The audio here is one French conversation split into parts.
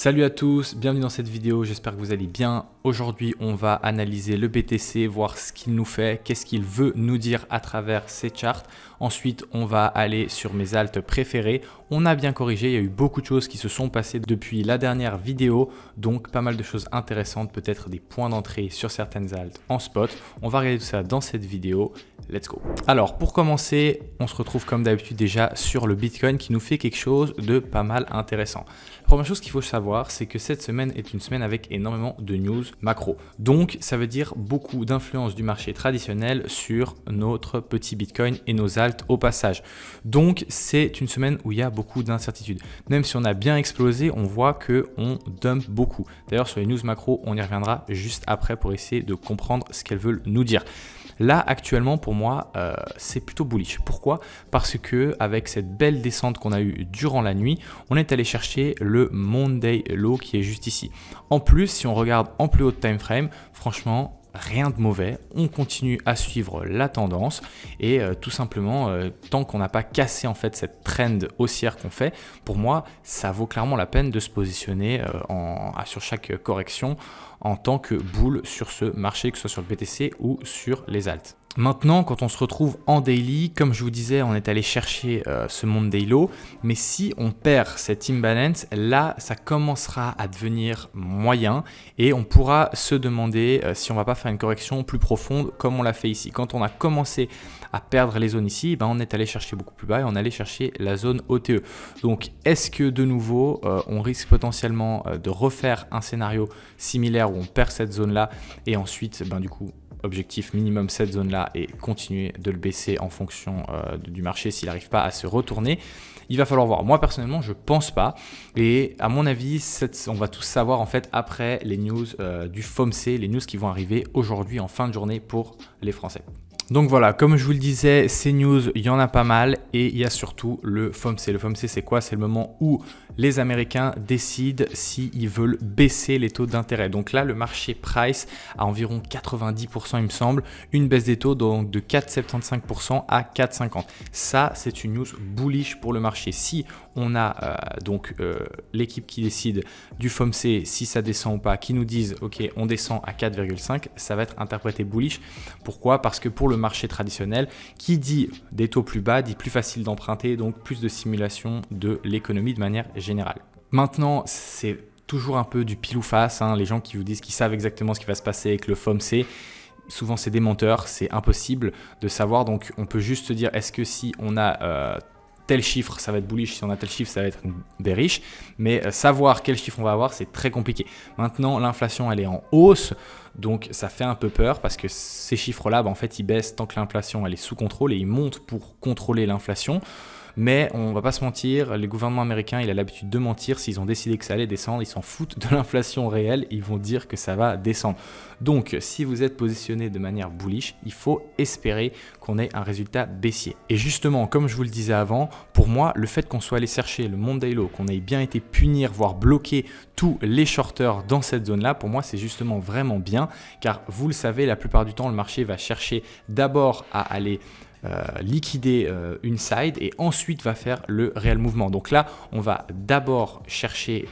Salut à tous, bienvenue dans cette vidéo, j'espère que vous allez bien. Aujourd'hui, on va analyser le BTC, voir ce qu'il nous fait, qu'est-ce qu'il veut nous dire à travers ces charts. Ensuite, on va aller sur mes alts préférés. On a bien corrigé, il y a eu beaucoup de choses qui se sont passées depuis la dernière vidéo, donc pas mal de choses intéressantes, peut-être des points d'entrée sur certaines alts en spot. On va regarder tout ça dans cette vidéo. Let's go. Alors, pour commencer, on se retrouve comme d'habitude déjà sur le Bitcoin qui nous fait quelque chose de pas mal intéressant. La première chose qu'il faut savoir, c'est que cette semaine est une semaine avec énormément de news macro. Donc, ça veut dire beaucoup d'influence du marché traditionnel sur notre petit Bitcoin et nos alts au passage. Donc, c'est une semaine où il y a beaucoup d'incertitudes. Même si on a bien explosé, on voit qu'on dump beaucoup. D'ailleurs, sur les news macro, on y reviendra juste après pour essayer de comprendre ce qu'elles veulent nous dire. Là, actuellement, pour moi, c'est plutôt bullish. Pourquoi? Parce que avec cette belle descente qu'on a eue durant la nuit, on est allé chercher le Monday Low qui est juste ici. En plus, si on regarde en plus haut de time frame, franchement, rien de mauvais, on continue à suivre la tendance et tout simplement tant qu'on n'a pas cassé en fait cette trend haussière qu'on fait, pour moi ça vaut clairement la peine de se positionner sur chaque correction en tant que bull sur ce marché, que ce soit sur le BTC ou sur les alts. Maintenant, quand on se retrouve en daily, comme je vous disais, on est allé chercher ce Monday Low, mais si on perd cette imbalance, là, ça commencera à devenir moyen et on pourra se demander si on va pas faire une correction plus profonde comme on l'a fait ici. Quand on a commencé à perdre les zones ici, ben on est allé chercher beaucoup plus bas et on allait chercher la zone OTE. Donc, est-ce que de nouveau, on risque potentiellement de refaire un scénario similaire où on perd cette zone-là et ensuite, ben du coup, objectif minimum cette zone là et continuer de le baisser en fonction du marché s'il n'arrive pas à se retourner. Il va falloir voir. Moi personnellement je pense pas et à mon avis on va tous savoir en fait après les news du FOMC, les news qui vont arriver aujourd'hui en fin de journée pour les Français. Donc voilà, comme je vous le disais, ces news, il y en a pas mal et il y a surtout le FOMC. Le FOMC, c'est quoi? C'est le moment où les Américains décident s'ils veulent baisser les taux d'intérêt. Donc là, le marché price à environ 90%, il me semble, une baisse des taux donc de 4,75% à 4,50. Ça, c'est une news bullish pour le marché. Si on a l'équipe qui décide du FOMC, si ça descend ou pas, qui nous disent « Ok, on descend à 4,5 », ça va être interprété bullish. Pourquoi? Parce que pour le marché traditionnel, qui dit des taux plus bas, dit plus facile d'emprunter, donc plus de simulation de l'économie de manière générale. Maintenant, c'est toujours un peu du pile ou face, les gens qui vous disent qu'ils savent exactement ce qui va se passer avec le FOMC. Souvent, c'est des menteurs, c'est impossible de savoir. Donc, on peut juste se dire, est-ce que si on a tel chiffre, ça va être bullish, si on a tel chiffre, ça va être bearish. Mais savoir quel chiffre on va avoir, c'est très compliqué. Maintenant, l'inflation, elle est en hausse. Donc, ça fait un peu peur parce que ces chiffres-là, en fait, ils baissent tant que l'inflation, elle est sous contrôle et ils montent pour contrôler l'inflation. Mais on va pas se mentir, les gouvernements américains, ils ont l'habitude de mentir. S'ils ont décidé que ça allait descendre, ils s'en foutent de l'inflation réelle, ils vont dire que ça va descendre. Donc, si vous êtes positionné de manière bullish, il faut espérer qu'on ait un résultat baissier. Et justement, comme je vous le disais avant, pour moi, le fait qu'on soit allé chercher le Monday Low, qu'on ait bien été punir, voire bloquer tous les shorters dans cette zone-là, pour moi, c'est justement vraiment bien, car vous le savez, la plupart du temps, le marché va chercher d'abord à aller liquider une side et ensuite va faire le réel mouvement. Donc là, on va d'abord chercher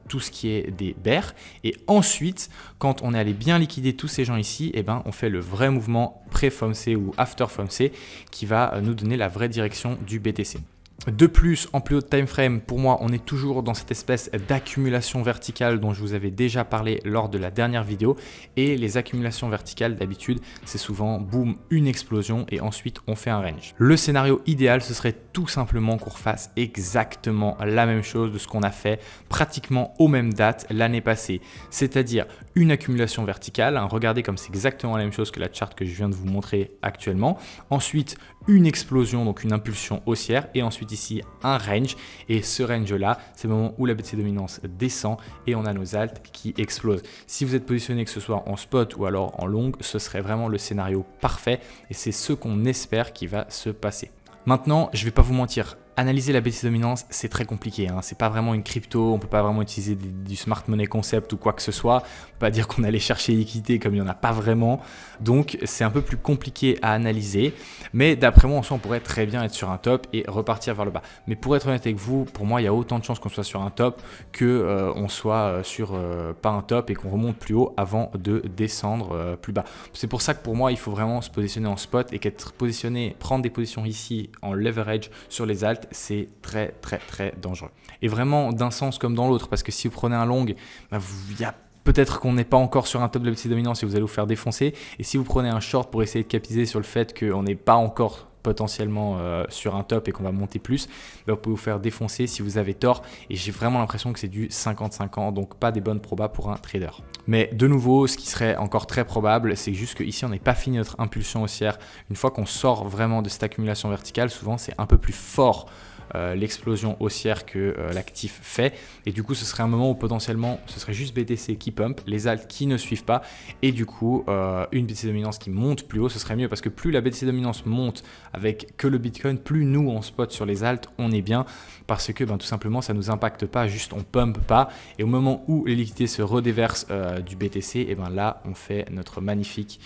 tout ce qui est des bears et ensuite, quand on est allé bien liquider tous ces gens ici, on fait le vrai mouvement pré-FOMC ou after FOMC qui va nous donner la vraie direction du BTC. De plus, en plus haut de time frame, pour moi, on est toujours dans cette espèce d'accumulation verticale dont je vous avais déjà parlé lors de la dernière vidéo. Et les accumulations verticales, d'habitude, c'est souvent boum, une explosion et ensuite on fait un range. Le scénario idéal, ce serait tout simplement qu'on refasse exactement la même chose de ce qu'on a fait pratiquement aux mêmes dates l'année passée. C'est-à-dire une accumulation verticale. Regardez comme c'est exactement la même chose que la charte que je viens de vous montrer actuellement. Ensuite, une explosion, donc une impulsion haussière et ensuite ici un range et ce range là c'est le moment où la BTC dominance descend et on a nos alts qui explosent. Si vous êtes positionné que ce soit en spot ou alors en long, ce serait vraiment le scénario parfait et c'est ce qu'on espère qui va se passer. Maintenant, je ne vais pas vous mentir, Analyser la BTC dominance, c'est très compliqué, hein. C'est pas vraiment une crypto, on peut pas vraiment utiliser du smart money concept ou quoi que ce soit. On peut pas dire qu'on allait chercher l'équité comme il n'y en a pas vraiment. Donc c'est un peu plus compliqué à analyser. Mais d'après moi, en soi, on pourrait très bien être sur un top et repartir vers le bas. Mais pour être honnête avec vous, pour moi, il y a autant de chances qu'on soit sur un top que on soit sur pas un top et qu'on remonte plus haut avant de descendre plus bas. C'est pour ça que pour moi, il faut vraiment se positionner en spot et qu'être positionné, prendre des positions ici en leverage sur les alts, c'est très dangereux. Et vraiment d'un sens comme dans l'autre, parce que si vous prenez un long, il y a peut-être qu'on n'est pas encore sur un top de la BTC dominance et vous allez vous faire défoncer. Et si vous prenez un short pour essayer de capitaliser sur le fait qu'on n'est pas encore potentiellement sur un top et qu'on va monter plus, vous pouvez vous faire défoncer si vous avez tort. Et j'ai vraiment l'impression que c'est du 50-50, donc pas des bonnes probas pour un trader. Mais de nouveau, ce qui serait encore très probable, c'est juste qu'ici, on n'est pas fini notre impulsion haussière. Une fois qu'on sort vraiment de cette accumulation verticale, souvent, c'est un peu plus fort l'explosion haussière que l'actif fait. Et du coup, ce serait un moment où potentiellement, ce serait juste BTC qui pump, les alts qui ne suivent pas. Et du coup, une BTC dominance qui monte plus haut, ce serait mieux parce que plus la BTC dominance monte avec que le Bitcoin, plus nous, on spot sur les alts, on est bien parce que tout simplement, ça ne nous impacte pas, juste on pump pas. Et au moment où les liquidités se redéversent du BTC, et là, on fait notre magnifique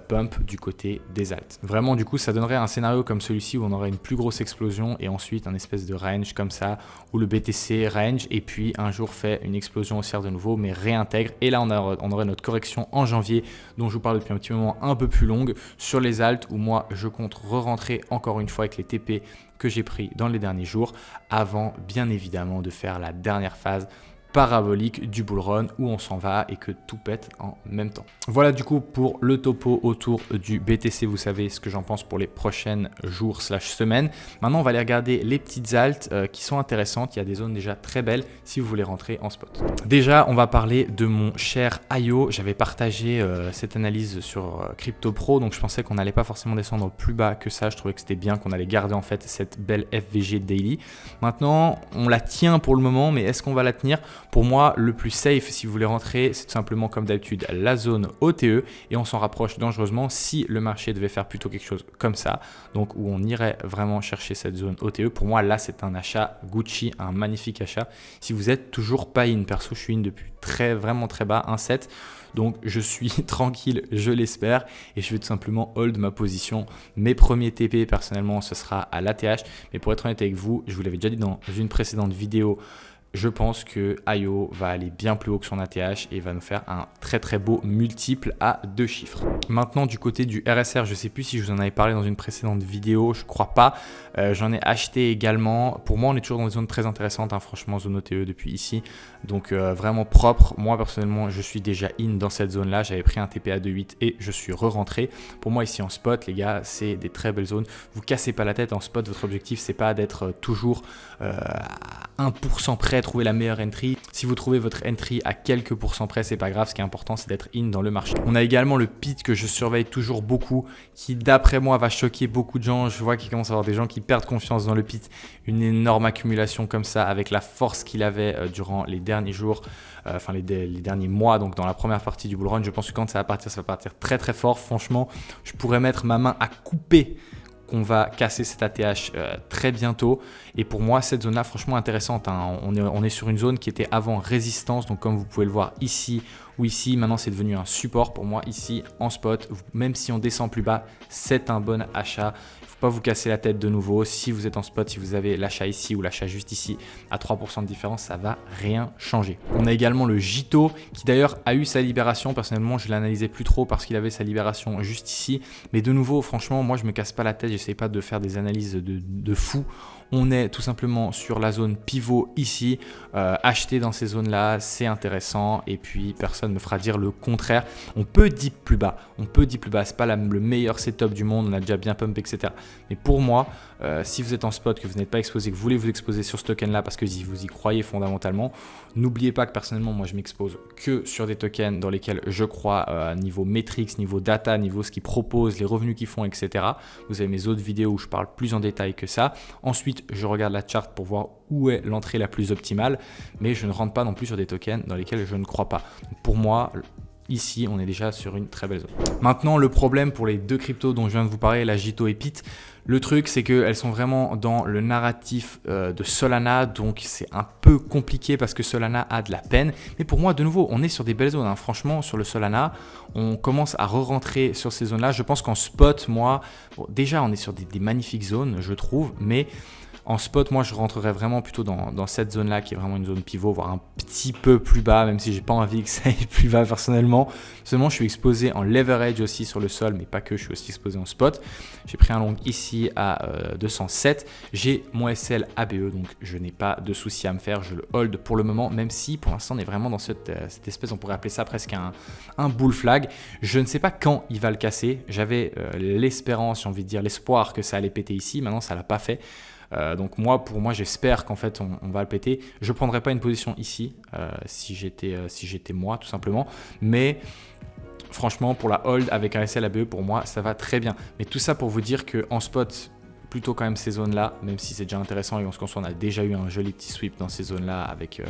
pump du côté des alts. Vraiment, du coup, ça donnerait un scénario comme celui-ci où on aurait une plus grosse explosion et ensuite un espèce de range comme ça où le BTC range et puis un jour fait une explosion haussière de nouveau mais réintègre. Et là, on aurait notre correction en janvier dont je vous parle depuis un petit moment un peu plus longue sur les alts où moi, je compte re-rentrer encore une fois avec les TP que j'ai pris dans les derniers jours avant bien évidemment de faire la dernière phase parabolique du bull run où on s'en va et que tout pète en même temps. Voilà du coup pour le topo autour du BTC, vous savez ce que j'en pense pour les prochains jours / semaines. Maintenant on va aller regarder les petites alts qui sont intéressantes, il y a des zones déjà très belles si vous voulez rentrer en spot. Déjà on va parler de mon cher IO, j'avais partagé cette analyse sur Crypto Pro, donc je pensais qu'on n'allait pas forcément descendre plus bas que ça, je trouvais que c'était bien qu'on allait garder en fait cette belle FVG daily. Maintenant on la tient pour le moment, mais est-ce qu'on va la tenir? Pour moi, le plus safe si vous voulez rentrer, c'est tout simplement comme d'habitude la zone OTE et on s'en rapproche dangereusement si le marché devait faire plutôt quelque chose comme ça, donc où on irait vraiment chercher cette zone OTE. Pour moi, là, c'est un achat Gucci, un magnifique achat. Si vous êtes toujours pas in, perso, je suis in depuis vraiment très bas, 1,7. Donc je suis tranquille, je l'espère, et je vais tout simplement hold ma position. Mes premiers TP personnellement, ce sera à l'ATH, mais pour être honnête avec vous, je vous l'avais déjà dit dans une précédente vidéo, je pense que IO va aller bien plus haut que son ATH et va nous faire un très beau multiple à 2 chiffres. Maintenant du côté du RSR, je ne sais plus si je vous en avais parlé dans une précédente vidéo, je crois pas. J'en ai acheté également. Pour moi on est toujours dans des zones très intéressantes, hein, franchement zone OTE depuis ici. Donc vraiment propre. Moi personnellement je suis déjà in dans cette zone là. J'avais pris un TP à 2,8 et je suis re-rentré. Pour moi ici en spot les gars, c'est des très belles zones. Vous cassez pas la tête en spot, votre objectif c'est pas d'être toujours à 1% près, trouver la meilleure entry. Si vous trouvez votre entry à quelques pourcents près, c'est pas grave. Ce qui est important, c'est d'être in dans le marché. On a également le PIT que je surveille toujours beaucoup, qui d'après moi va choquer beaucoup de gens. Je vois qu'il commence à y avoir des gens qui perdent confiance dans le PIT. Une énorme accumulation comme ça avec la force qu'il avait durant les derniers jours, les derniers mois, donc dans la première partie du bull run. Je pense que quand ça va partir très fort. Franchement, je pourrais mettre ma main à couper qu'on va casser cet ATH très bientôt. Et pour moi, cette zone-là, franchement intéressante, hein. On est sur une zone qui était avant résistance. Donc comme vous pouvez le voir ici ou ici, maintenant c'est devenu un support pour moi ici en spot. Même si on descend plus bas, c'est un bon achat. Il ne faut pas vous casser la tête de nouveau. Si vous êtes en spot, si vous avez l'achat ici ou l'achat juste ici à 3% de différence, ça va rien changer. On a également le JITO qui d'ailleurs a eu sa libération. Personnellement, je ne l'analysais plus trop parce qu'il avait sa libération juste ici. Mais de nouveau, franchement, moi je me casse pas la tête. J'essaie pas de faire des analyses de fou. On est tout simplement sur la zone pivot ici. Acheter dans ces zones-là, c'est intéressant. Et puis, personne ne me fera dire le contraire. On peut dip plus bas. C'est pas le meilleur setup du monde. On a déjà bien pump, etc. Mais pour moi, si vous êtes en spot, que vous n'êtes pas exposé, que vous voulez vous exposer sur ce token-là parce que vous y croyez fondamentalement, n'oubliez pas que personnellement, moi, je m'expose que sur des tokens dans lesquels je crois niveau metrics, niveau data, niveau ce qu'ils proposent, les revenus qu'ils font, etc. Vous avez mes autres vidéos où je parle plus en détail que ça. Ensuite, je regarde la chart pour voir où est l'entrée la plus optimale, mais je ne rentre pas non plus sur des tokens dans lesquels je ne crois pas. Donc pour moi, ici, on est déjà sur une très belle zone. Maintenant, le problème pour les deux cryptos dont je viens de vous parler, la Jito et Pit, le truc, c'est qu'elles sont vraiment dans le narratif de Solana, donc c'est un peu compliqué parce que Solana a de la peine. Mais pour moi, de nouveau, on est sur des belles zones, hein. Franchement, sur le Solana, on commence à re-rentrer sur ces zones-là. Je pense qu'en spot, moi, bon, déjà, on est sur des magnifiques zones, je trouve, mais en spot, moi, je rentrerais vraiment plutôt dans cette zone-là qui est vraiment une zone pivot, voire un petit peu plus bas, même si j'ai pas envie que ça aille plus bas personnellement. Seulement, je suis exposé en leverage aussi sur le sol, mais pas que, je suis aussi exposé en spot. J'ai pris un long ici à 207. J'ai mon SL ABE, donc je n'ai pas de souci à me faire. Je le hold pour le moment, même si pour l'instant, on est vraiment dans cette espèce, on pourrait appeler ça presque un bull flag. Je ne sais pas quand il va le casser. J'avais l'espérance, j'ai envie de dire l'espoir que ça allait péter ici. Maintenant, ça ne l'a pas fait. Donc pour moi, j'espère qu'en fait, on va le péter. Je ne prendrai pas une position ici si j'étais moi, tout simplement. Mais franchement, pour la hold avec un SL ABE, pour moi, ça va très bien. Mais tout ça pour vous dire qu'en spot, plutôt quand même ces zones-là, même si c'est déjà intéressant et on a déjà eu un joli petit sweep dans ces zones-là avec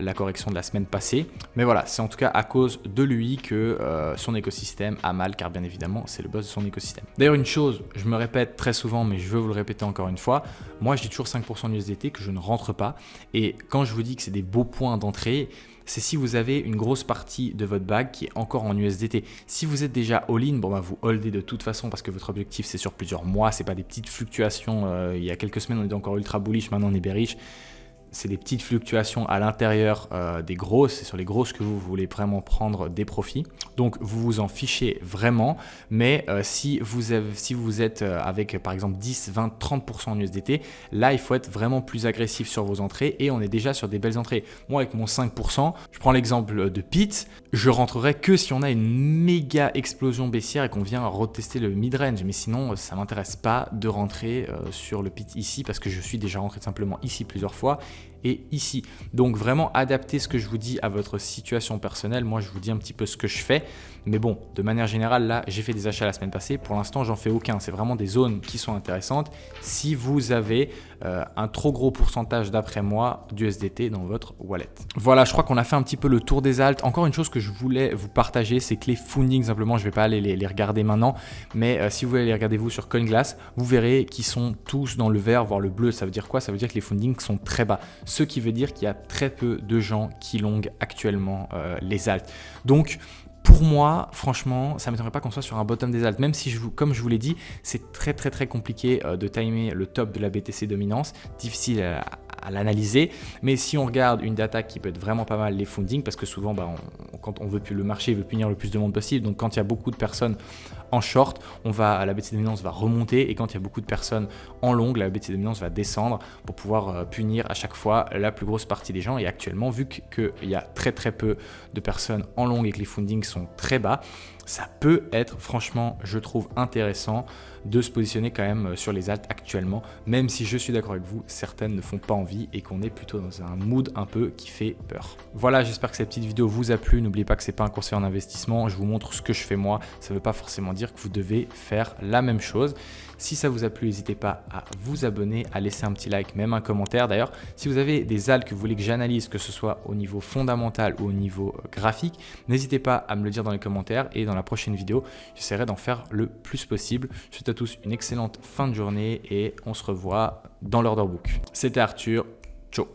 la correction de la semaine passée. Mais voilà, c'est en tout cas à cause de lui que son écosystème a mal, car bien évidemment, c'est le boss de son écosystème. D'ailleurs, une chose, je me répète très souvent, mais je veux vous le répéter encore une fois, moi je dis toujours 5% d'USDT que je ne rentre pas. Et quand je vous dis que c'est des beaux points d'entrée, c'est si vous avez une grosse partie de votre bag qui est encore en USDT. Si vous êtes déjà all-in, bon bah vous holdez de toute façon parce que votre objectif c'est sur plusieurs mois, c'est pas des petites fluctuations. Il y a quelques semaines on était encore ultra bullish, maintenant on est bearish. C'est des petites fluctuations à l'intérieur des grosses, c'est sur les grosses que vous voulez vraiment prendre des profits. Donc vous vous en fichez vraiment, mais si vous êtes avec par exemple 10, 20, 30% en USDT, là il faut être vraiment plus agressif sur vos entrées et on est déjà sur des belles entrées. Moi avec mon 5%, je prends l'exemple de Pit, je rentrerai que si on a une méga explosion baissière et qu'on vient retester le mid-range, mais sinon ça ne m'intéresse pas de rentrer sur le Pit ici parce que je suis déjà rentré simplement ici plusieurs fois et ici. Donc vraiment adaptez ce que je vous dis à votre situation personnelle. Moi je vous dis un petit peu ce que je fais, mais bon, de manière générale là j'ai fait des achats la semaine passée, pour l'instant j'en fais aucun. C'est vraiment des zones qui sont intéressantes si vous avez un trop gros pourcentage d'après moi d'USDT dans votre wallet. Voilà, je crois qu'on a fait un petit peu le tour des alts. Encore une chose que je voulais vous partager, c'est que les fundings, simplement je ne vais pas aller les regarder maintenant, mais si vous voulez les regarder vous sur CoinGlass, vous verrez qu'ils sont tous dans le vert voire le bleu. Ça veut dire quoi? Ça veut dire que les fundings sont très bas, ce qui veut dire qu'il y a très peu de gens qui longent actuellement les alts. Donc pour moi, franchement, ça ne m'étonnerait pas qu'on soit sur un bottom des alts, même si, comme je vous l'ai dit, c'est très compliqué de timer le top de la BTC dominance, difficile à l'analyser. Mais si on regarde une data qui peut être vraiment pas mal, les fundings, parce que souvent, quand on veut plus, le marché veut punir le plus de monde possible, donc quand il y a beaucoup de personnes en short, la BTC dominance va remonter, et quand il y a beaucoup de personnes en long, la BTC dominance va descendre pour pouvoir punir à chaque fois la plus grosse partie des gens. Et actuellement, vu qu'il y a très peu de personnes en long et que les fundings sont très bas, ça peut être franchement, je trouve intéressant de se positionner quand même sur les alts actuellement, même si je suis d'accord avec vous, certaines ne font pas envie et qu'on est plutôt dans un mood un peu qui fait peur. Voilà, j'espère que cette petite vidéo vous a plu. N'oubliez pas que c'est pas un conseil en investissement, je vous montre ce que je fais moi, ça ne veut pas forcément dire que vous devez faire la même chose. Si ça vous a plu, n'hésitez pas à vous abonner, à laisser un petit like, même un commentaire. D'ailleurs, si vous avez des alts que vous voulez que j'analyse, que ce soit au niveau fondamental ou au niveau graphique, n'hésitez pas à me le dire dans les commentaires et dans la prochaine vidéo, j'essaierai d'en faire le plus possible. Je vous souhaite à tous une excellente fin de journée et on se revoit dans l'order book. C'était Arthur, ciao.